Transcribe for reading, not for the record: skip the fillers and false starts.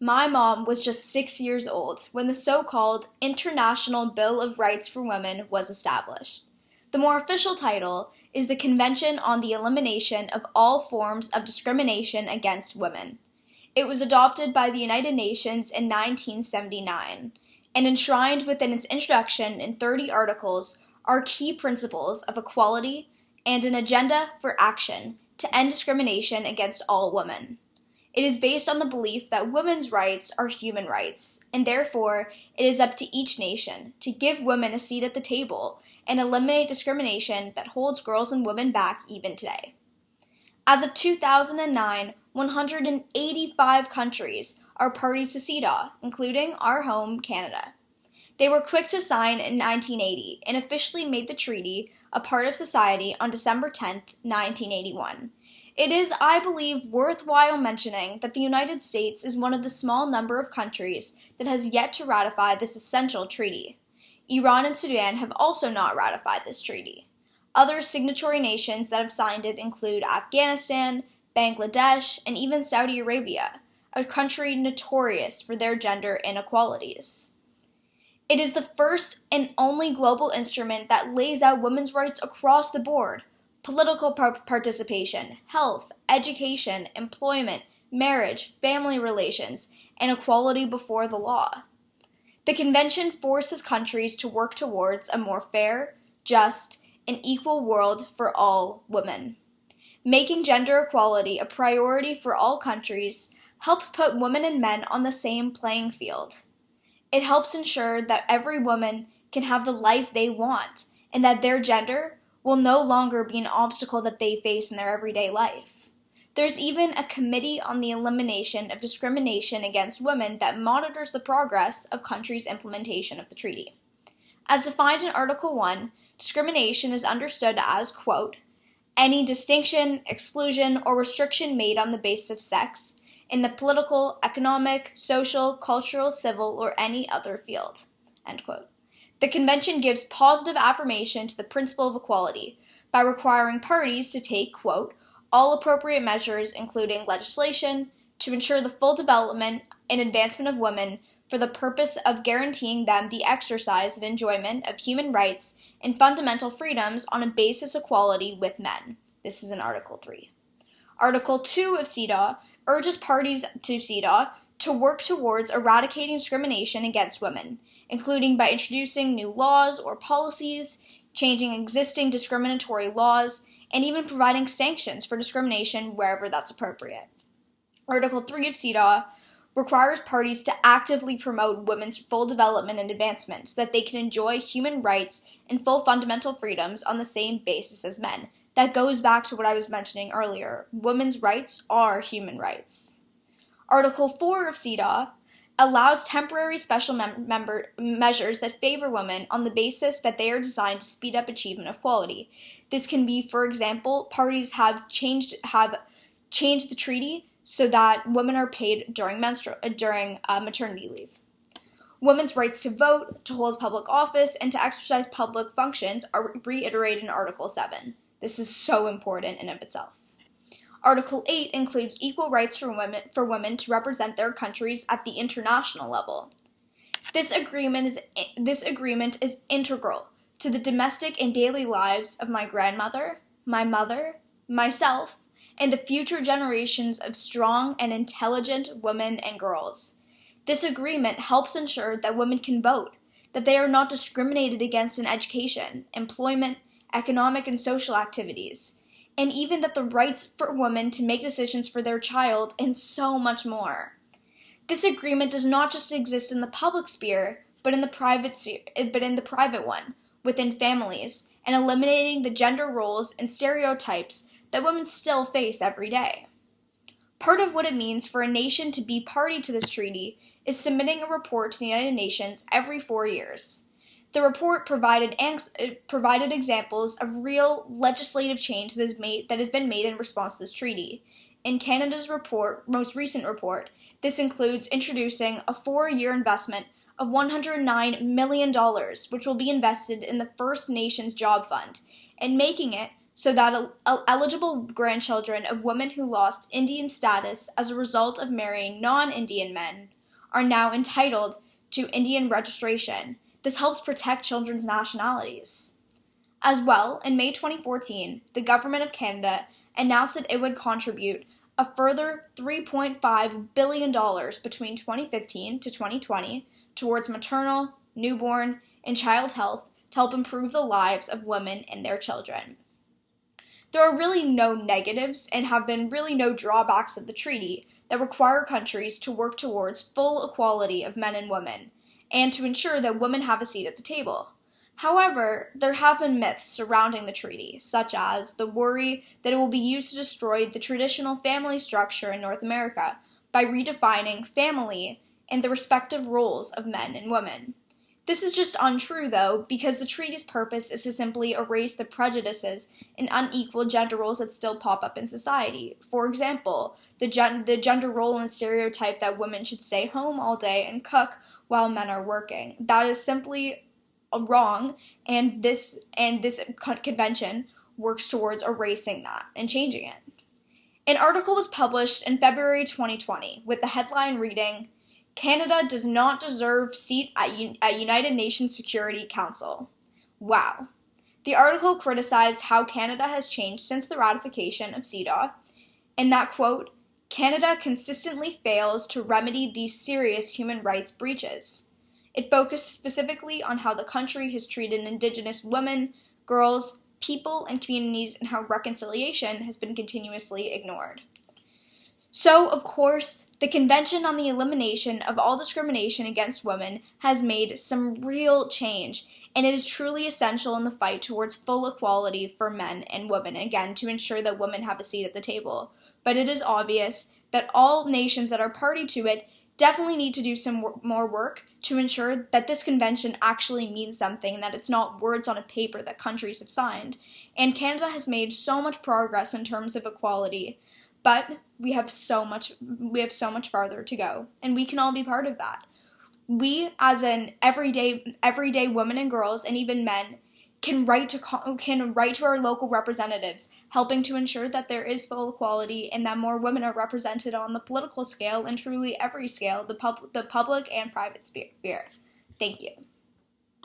My mom was just 6 years old when the so-called International Bill of Rights for Women was established. The more official title is the Convention on the Elimination of All Forms of Discrimination Against Women. It was adopted by the United Nations in 1979, and enshrined within its introduction in 30 articles are key principles of equality and an agenda for action to end discrimination against all women. It is based on the belief that women's rights are human rights, and therefore it is up to each nation to give women a seat at the table and eliminate discrimination that holds girls and women back even today. As of 2009, 185 countries are parties to CEDAW, including our home, Canada. They were quick to sign in 1980 and officially made the treaty a part of society on December 10, 1981. It is, I believe, worthwhile mentioning that the United States is one of the small number of countries that has yet to ratify this essential treaty. Iran and Sudan have also not ratified this treaty. Other signatory nations that have signed it include Afghanistan, Bangladesh, and even Saudi Arabia, a country notorious for their gender inequalities. It is the first and only global instrument that lays out women's rights across the board: political participation, health, education, employment, marriage, family relations, and equality before the law. The convention forces countries to work towards a more fair, just, and equal world for all women. Making gender equality a priority for all countries helps put women and men on the same playing field. It helps ensure that every woman can have the life they want, and that their gender will no longer be an obstacle that they face in their everyday life. There's even a committee on the elimination of discrimination against women that monitors the progress of countries' implementation of the treaty. As defined in Article 1, discrimination is understood as, quote, any distinction, exclusion, or restriction made on the basis of sex in the political, economic, social, cultural, civil, or any other field, end quote. The Convention gives positive affirmation to the principle of equality by requiring parties to take, quote, all appropriate measures, including legislation, to ensure the full development and advancement of women for the purpose of guaranteeing them the exercise and enjoyment of human rights and fundamental freedoms on a basis of equality with men. This is in Article 3. Article 2 of CEDAW urges parties to CEDAW to work towards eradicating discrimination against women, including by introducing new laws or policies, changing existing discriminatory laws, and even providing sanctions for discrimination wherever that's appropriate. Article 3 of CEDAW requires parties to actively promote women's full development and advancement so that they can enjoy human rights and full fundamental freedoms on the same basis as men. That goes back to what I was mentioning earlier. Women's rights are human rights. Article 4 of CEDAW allows temporary special measures that favor women on the basis that they are designed to speed up achievement of equality. This can be, for example, parties have changed the treaty so that women are paid during maternity leave. Women's rights to vote, to hold public office, and to exercise public functions are reiterated in Article 7. This is so important in of itself. Article 8 includes equal rights for women to represent their countries at the international level. This agreement is integral to the domestic and daily lives of my grandmother, my mother, myself, and the future generations of strong and intelligent women and girls. This agreement helps ensure that women can vote, that they are not discriminated against in education, employment, economic and social activities, and even that the rights for women to make decisions for their child, and so much more. This agreement does not just exist in the public sphere, but in the private one, within families, and eliminating the gender roles and stereotypes that women still face every day. Part of what it means for a nation to be party to this treaty is submitting a report to the United Nations every 4 years. The report provided examples of real legislative change that has been made in response to this treaty. In Canada's most recent report, this includes introducing a 4-year investment of $109 million, which will be invested in the First Nations Job Fund, and making it so that eligible grandchildren of women who lost Indian status as a result of marrying non-Indian men are now entitled to Indian registration. This helps protect children's nationalities. As well, in May 2014, the Government of Canada announced that it would contribute a further $3.5 billion between 2015 to 2020 towards maternal, newborn, and child health to help improve the lives of women and their children. There are really no negatives and have been really no drawbacks of the treaty that require countries to work towards full equality of men and women, and to ensure that women have a seat at the table. However, there have been myths surrounding the treaty, such as the worry that it will be used to destroy the traditional family structure in North America by redefining family and the respective roles of men and women. This is just untrue, though, because the treaty's purpose is to simply erase the prejudices and unequal gender roles that still pop up in society. For example, the gender role and stereotype that women should stay home all day and cook while men are working. That is simply wrong, and this convention works towards erasing that and changing it. An article was published in February 2020 with the headline reading, "Canada does not deserve seat at United Nations Security Council." Wow. The article criticized how Canada has changed since the ratification of CEDAW, and that, quote, "Canada consistently fails to remedy these serious human rights breaches." It focused specifically on how the country has treated Indigenous women, girls, people, and communities, and how reconciliation has been continuously ignored. So, of course, the Convention on the Elimination of All Discrimination Against Women has made some real change, and it is truly essential in the fight towards full equality for men and women, again, to ensure that women have a seat at the table. But it is obvious that all nations that are party to it definitely need to do some more work to ensure that this convention actually means something and that it's not words on a paper that countries have signed. And Canada has made so much progress in terms of equality, but we have so much farther to go, and we can all be part of that. We, as an everyday women and girls, and even men, can write to our local representatives, helping to ensure that there is full equality and that more women are represented on the political scale and truly every scale, the public and private sphere. Thank you.